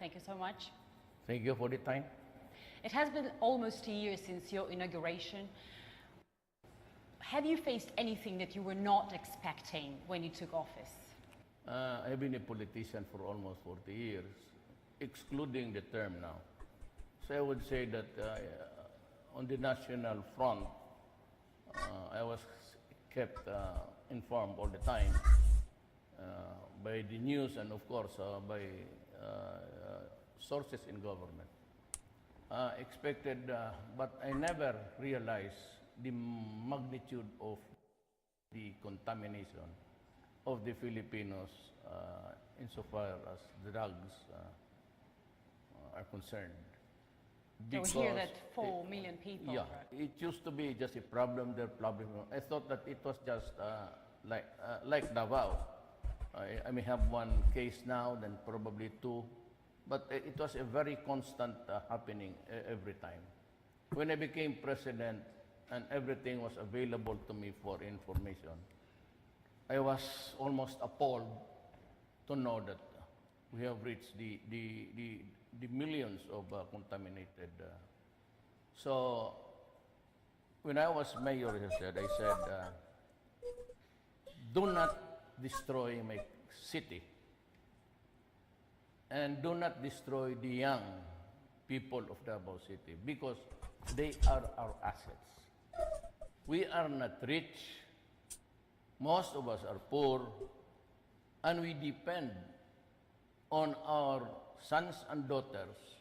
Thank you so much. Thank you for the time. It has been almost a year since your inauguration. Have you faced anything that you were not expecting when you took office? I've been a politician for almost 40 years, excluding the term now. So I would say that on the national front, I was kept informed all the time by the news and of course by sources in government. Expected, but I never realized the magnitude of the contamination of the Filipinos insofar as drugs are concerned. So we hear that 4 million people. Yeah, right? it used to be just a problem, their problem. I thought that it was just like Davao. I may have one case now, then probably two, but it was a very constant happening every time. When I became president and everything was available to me for information, I was almost appalled to know that we have reached the millions of contaminated. So when I was mayor, I said, do not destroy my city and do not destroy the young people of Davao City because they are our assets. We are not rich. Most of us are poor, and we depend on our sons and daughters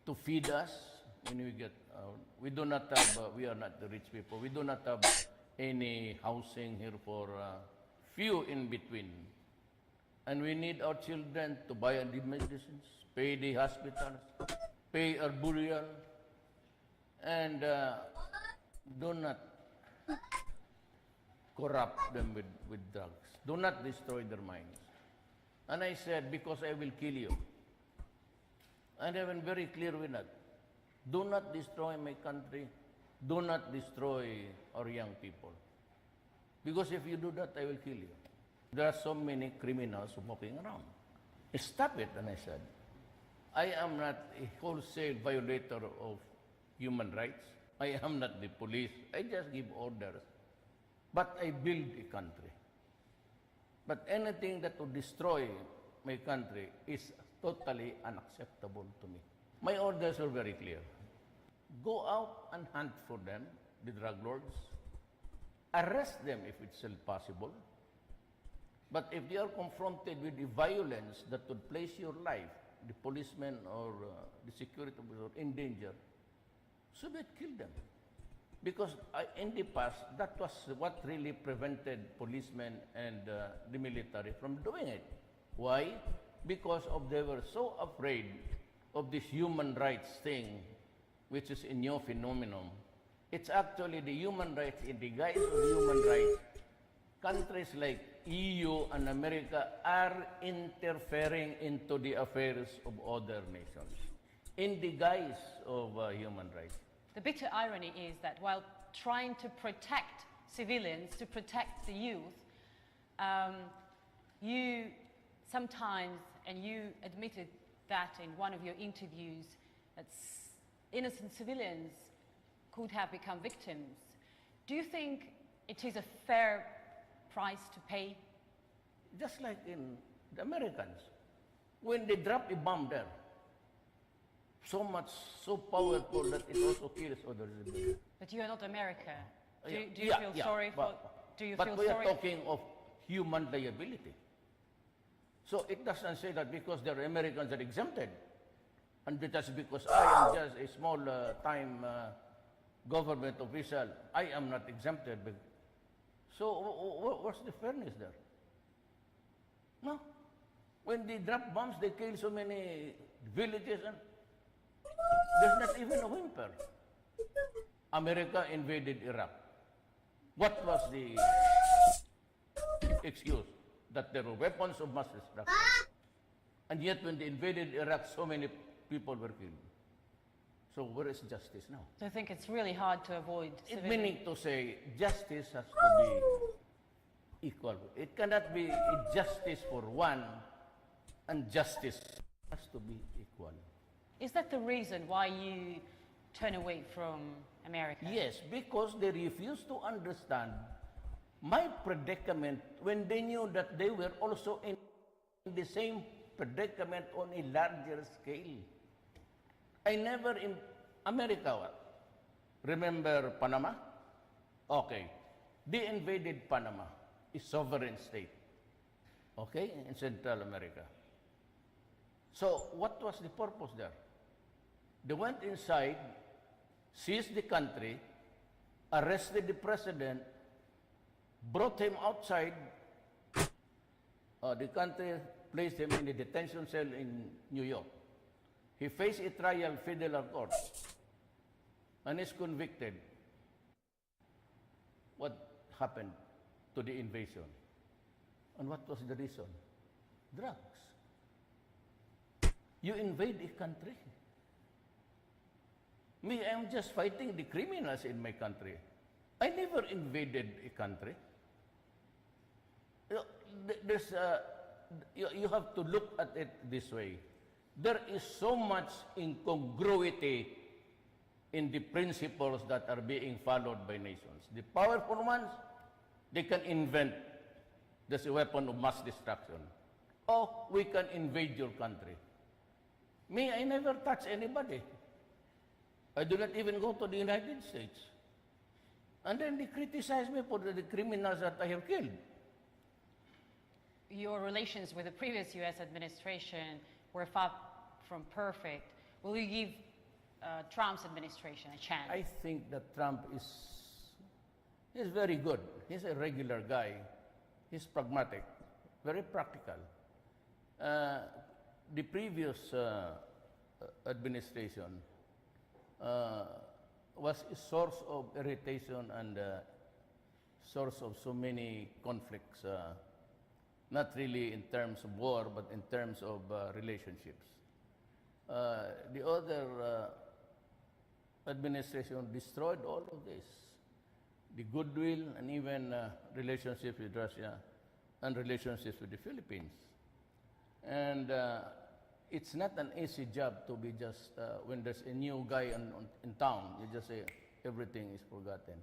to feed us when we get. We do not have. We are not the rich people. We do not have any housing here for few in between, and we need our children to buy the medicines, pay the hospitals, pay our burial, and do not corrupt them with drugs. Do not destroy their minds. And I said, because I will kill you. And I've been very clear with that. Do not destroy my country. Do not destroy our young people. Because if you do that, I will kill you. There are so many criminals walking around. Stop it, and I said. I am not a wholesale violator of human rights. I am not the police. I just give orders. But I build a country. But anything that would destroy my country is totally unacceptable to me. My orders are very clear. Go out and hunt for them, the drug lords. Arrest them if it's still possible. But if they are confronted with the violence that would place your life, the policeman or the security officer in danger, so that kill them. Because in the past, that was what really prevented policemen and the military from doing it. Why? Because they were so afraid of this human rights thing, which is a new phenomenon. It's actually the human rights in the guise of human rights. Countries like EU and America are interfering into the affairs of other nations in the guise of human rights. The bitter irony is that while trying to protect civilians, to protect the youth, you sometimes, and you admitted that in one of your interviews, that innocent civilians could have become victims. Do you think it is a fair price to pay? Just like in the Americans, when they drop a bomb there, so powerful that it also kills others. But you are not America. Do you Yeah, feel yeah, sorry for? Do you feel But we are sorry? talking of human liability. So it doesn't say that because the Americans are exempted, and just because I am just a small time government official, I am not exempted. So what's the fairness there? No. When they drop bombs, they kill so many villages, and there's not even a whimper. America invaded Iraq. What was the excuse? That there were weapons of mass destruction. And yet when they invaded Iraq, so many people were killed. So where is justice now? So I think it's really hard to avoid It meaning to say justice has to be equal. It cannot be justice for one and justice has to be equal. Is that the reason why you turn away from America? Yes, because they refuse to understand my predicament when they knew that they were also in the same predicament on a larger scale. I never in America, what? Remember Panama? Okay. They invaded Panama, a sovereign state, okay, in Central America. So what was the purpose there? They went inside, seized the country, arrested the president, brought him outside the country, placed him in a detention cell in New York. He faced a trial federal court and is convicted. What happened to the invasion? And what was the reason? Drugs. You invade a country. Me, I'm just fighting the criminals in my country. I never invaded a country. You have to look at it this way. There is so much incongruity in the principles that are being followed by nations. The powerful ones, they can invent this weapon of mass destruction. Or we can invade your country. Me, I never touch anybody. I do not even go to the United States. And then they criticize me for the criminals that I have killed. Your relations with the previous U.S. administration were far from perfect. Will you give Trump's administration a chance? I think that Trump is very good. He's a regular guy. He's pragmatic, very practical. The previous administration was a source of irritation and source of so many conflicts, not really in terms of war, but in terms of relationships. The other administration destroyed all of this. The goodwill and even relationships with Russia and relationships with the Philippines. And it's not an easy job to be just, when there's a new guy in town, you just say everything is forgotten.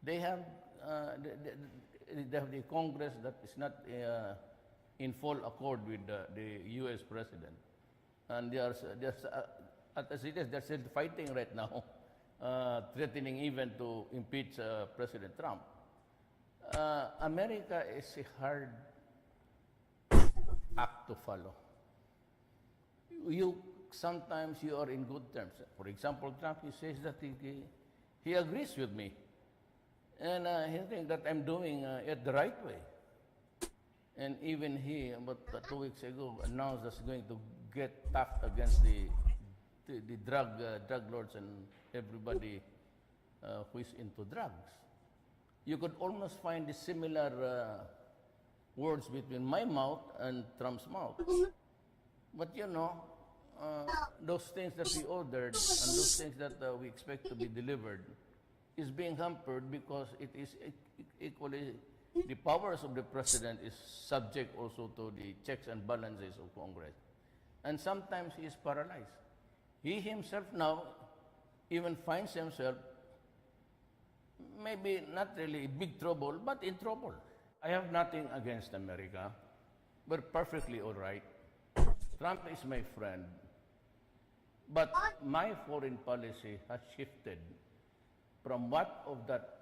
They have the Congress that is not in full accord with the U.S. president. And they are just, as it is, they're still fighting right now, threatening even to impeach President Trump. America is a hard act to follow. Sometimes you are in good terms. For example, Trump, he says that he agrees with me. And he thinks that I'm doing it the right way. And even he, about 2 weeks ago, announced that he's going to get tough against the drug lords and everybody who is into drugs. You could almost find the similar words between my mouth and Trump's mouth. But you know, those things that we ordered and those things that we expect to be delivered is being hampered because it is equally, the powers of the president is subject also to the checks and balances of Congress. And sometimes he is paralyzed. He himself now even finds himself maybe not really big trouble, but in trouble. I have nothing against America. We're perfectly all right. Trump is my friend. But my foreign policy has shifted from what of that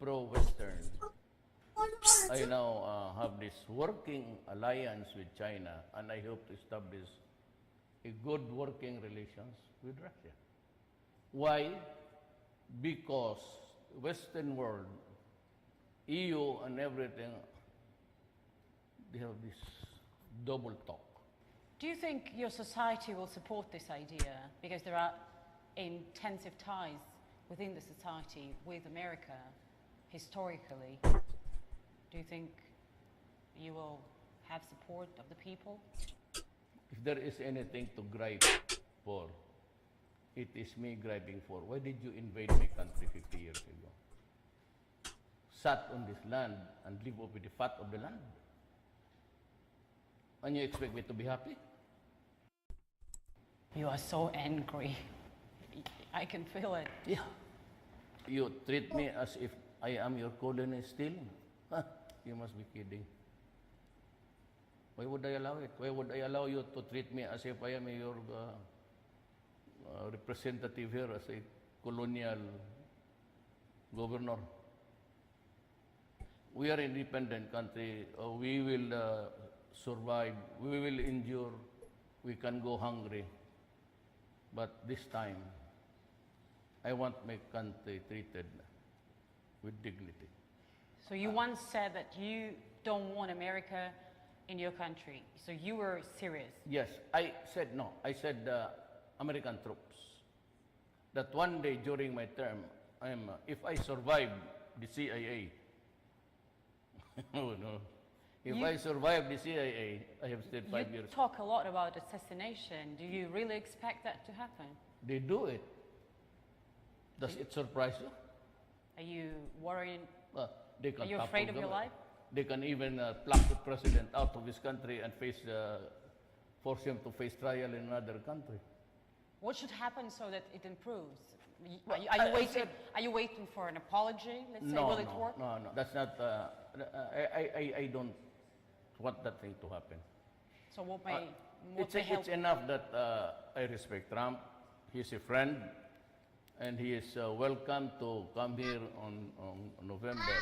pro-Western. I now have this working alliance with China, and I hope to establish a good working relations with Russia. Why? Because Western world, EU and everything, they have this double talk. Do you think your society will support this idea? Because there are intensive ties within the society with America, historically. Do you think you will have support of the people? If there is anything to gripe for, it is me griping for. Why did you invade my country 50 years ago? Sat on this land and live off with the fat of the land. And you expect me to be happy? You are so angry. I can feel it. Yeah. You treat me as if I am your colony still? Huh, you must be kidding. Why would I allow it? Why would I allow you to treat me as if I am your representative here as a colonial governor? We are an independent country. We will survive. We will endure. We can go hungry. But this time, I want my country treated with dignity. So you once said that you don't want America in your country. So you were serious. Yes, I said no. I said American troops. That one day during my term, if I survive the CIA, oh no. If I survive the CIA, I have stayed 5 years. You talk a lot about assassination. Do you really expect that to happen? They do it. Does it surprise you? Are you worried? They can Are you topple afraid of your government. life? They can even pluck the president out of his country and force him to face trial in another country. What should happen so that it improves? Well, Are you waiting for an apology? Let's say, No, will it no, work? no, no. That's not. I don't want that thing to happen. So what may It's help? enough that I respect Trump. He's a friend, and he is welcome to come here on November.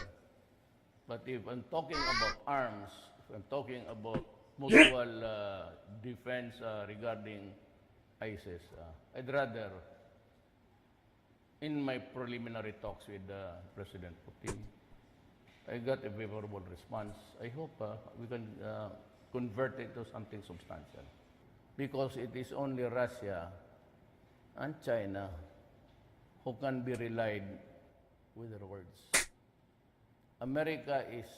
But if I'm talking about arms, if I'm talking about mutual defense regarding ISIS, I'd rather, in my preliminary talks with President Putin, I got a favorable response. I hope we can convert it to something substantial. Because it is only Russia and China who can be relied with their words. America is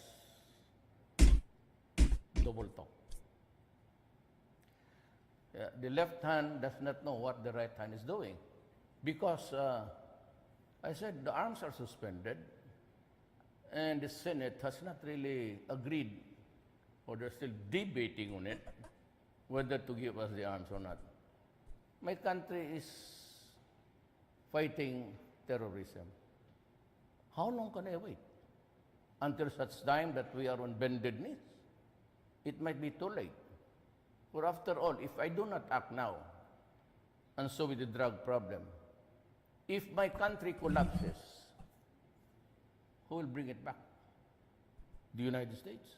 double talk. The left hand does not know what the right hand is doing. Because I said the arms are suspended, and the Senate has not really agreed, or they're still debating on it, whether to give us the arms or not. My country is fighting terrorism. How long can I wait? Until such time that we are on bended knees. It might be too late. For after all, if I do not act now, and so with the drug problem, if my country collapses, who will bring it back? The United States.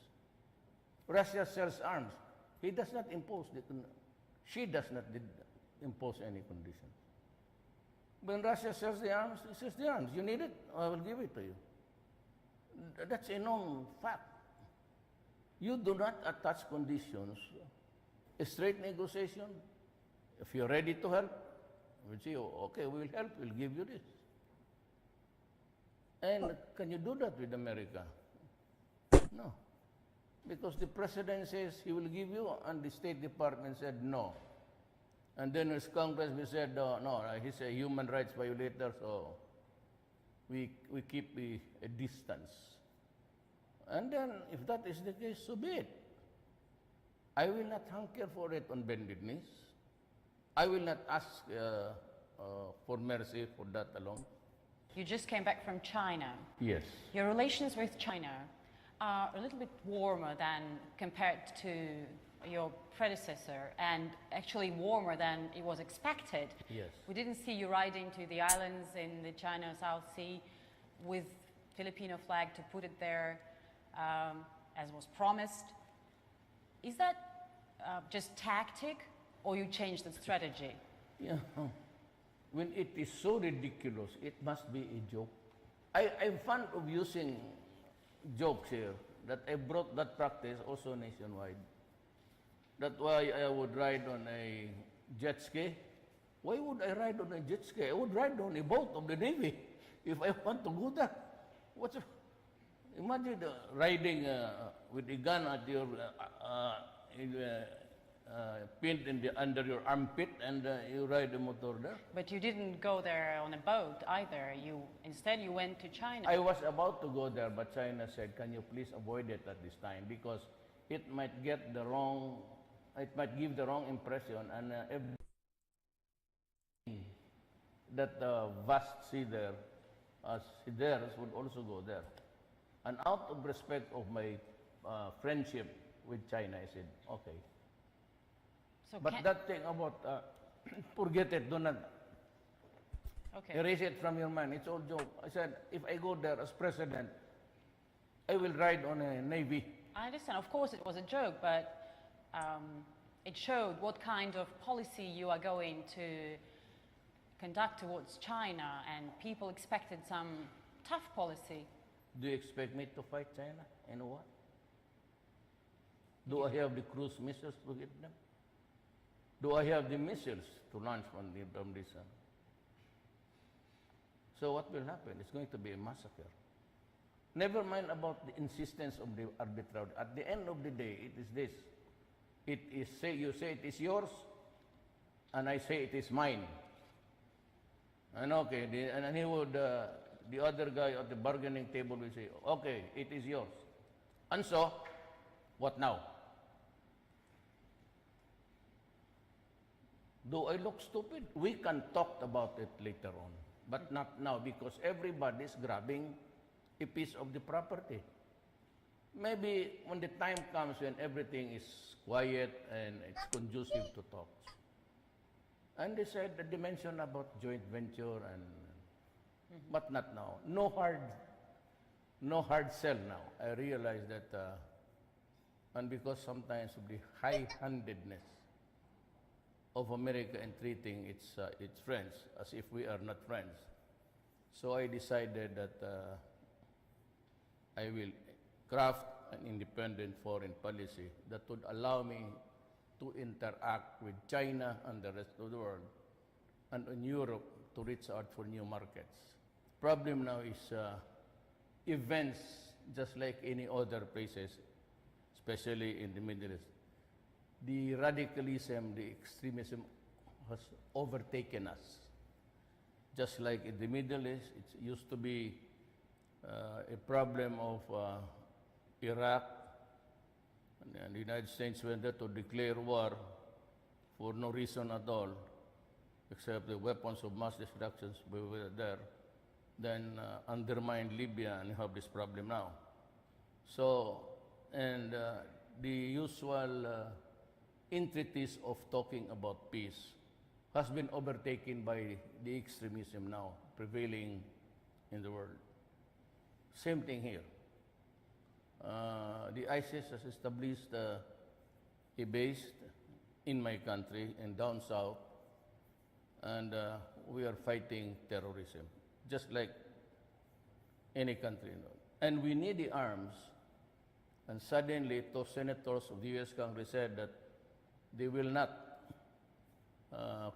Russia sells arms. He does not impose she does not impose any conditions. When Russia sells the arms, he says the arms. You need it? I will give it to you. That's a known fact. You do not attach conditions. A straight negotiation. If you're ready to help, we'll say, oh, okay, we will help. We'll give you this. And can you do that with America? No. Because the president says he will give you, and the State Department said no. And then his congressman said, no, he's a human rights violator, so we keep a distance. And then, if that is the case, so be it. I will not hanker for it on bended knees. I will not ask for mercy for that alone. You just came back from China. Yes. Your relations with China are a little bit warmer than compared to your predecessor, and actually warmer than it was expected. Yes. We didn't see you riding to the islands in the China South Sea with Filipino flag to put it there as was promised. Is that just tactic, or you changed the strategy? Yeah. When it is so ridiculous, it must be a joke. I'm fond of using jokes here, that I brought that practice also nationwide. That's why I would ride on a jet ski. Why would I ride on a jet ski? I would ride on a boat of the Navy if I want to go there. Imagine riding with a gun at your pinned under your armpit, and you ride a motor there. But you didn't go there on a boat either. Instead you went to China. I was about to go there, but China said, "Can you please avoid it at this time, because it might give the wrong impression, and that the vast sea there, theirs would also go there. And out of respect of my friendship with China, I said, okay. So But that thing about, forget it, do not okay. erase it from your mind. It's all joke. I said, if I go there as president, I will ride on a navy. I understand. Of course, it was a joke, but it showed what kind of policy you are going to conduct towards China, and people expected some tough policy. Do you expect me to fight China? And what? Do I have the cruise missiles to hit them? Do I have the missiles to launch from this? So what will happen? It's going to be a massacre. Never mind about the insistence of the arbitrary. At the end of the day, it is this. It is you say it is yours, and I say it is mine. And okay, and he would, the other guy at the bargaining table will say, okay, it is yours. And so, what now? Do I look stupid? We can talk about it later on, but not now because everybody is grabbing a piece of the property. Maybe when the time comes when everything is quiet and it's conducive to talks. And they said the dimension about joint venture and, but not now. No hard sell now. I realize that, and because sometimes of the high-handedness of America in treating its friends as if we are not friends. So I decided that I will craft an independent foreign policy that would allow me to interact with China and the rest of the world and in Europe to reach out for new markets. Problem now is events just like any other places, especially in the Middle East. The radicalism, the extremism has overtaken us. Just like in the Middle East, it used to be a problem of Iraq, and the United States went there to declare war for no reason at all, except the weapons of mass destruction were there, then undermined Libya, and you have this problem now. So, and the usual entities of talking about peace has been overtaken by the extremism now prevailing in the world. Same thing here. The ISIS has established a base in my country and down south, and we are fighting terrorism, just like any country. And we need the arms, and suddenly two senators of the U.S. Congress said that they will not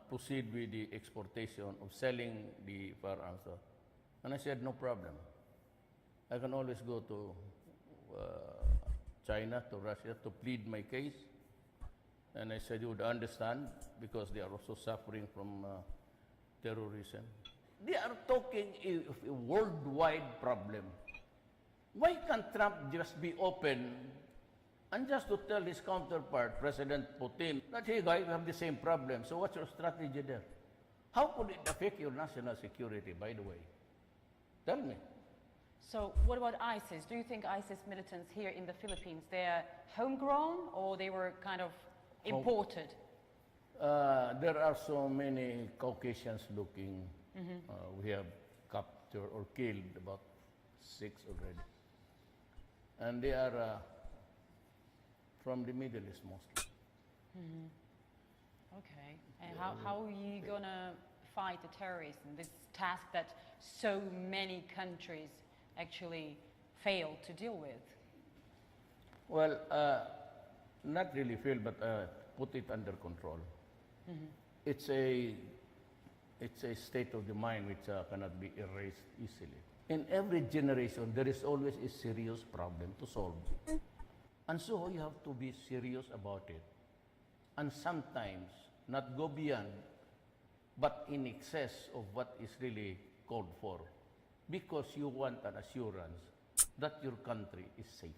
proceed with the exportation of selling the firearms. And I said, no problem. I can always go to China, to Russia, to plead my case. And I said, you would understand, because they are also suffering from terrorism. They are talking of a worldwide problem. Why can't Trump just be open and just to tell his counterpart, President Putin, that, hey guys, we have the same problem, so what's your strategy there? How could it affect your national security, by the way? Tell me. So what about ISIS? Do you think ISIS militants here in the Philippines, they're homegrown or they were kind of imported? There are so many Caucasians looking. We have captured or killed about 6 already. And they are from the Middle East mostly. Okay. And how are you going to fight the terrorism, this task that so many countries actually fail to deal with? Well, not really fail, but put it under control. It's a state of the mind which cannot be erased easily. In every generation, there is always a serious problem to solve. And so you have to be serious about it. And sometimes not go beyond, but in excess of what is really called for. Because you want an assurance that your country is safe.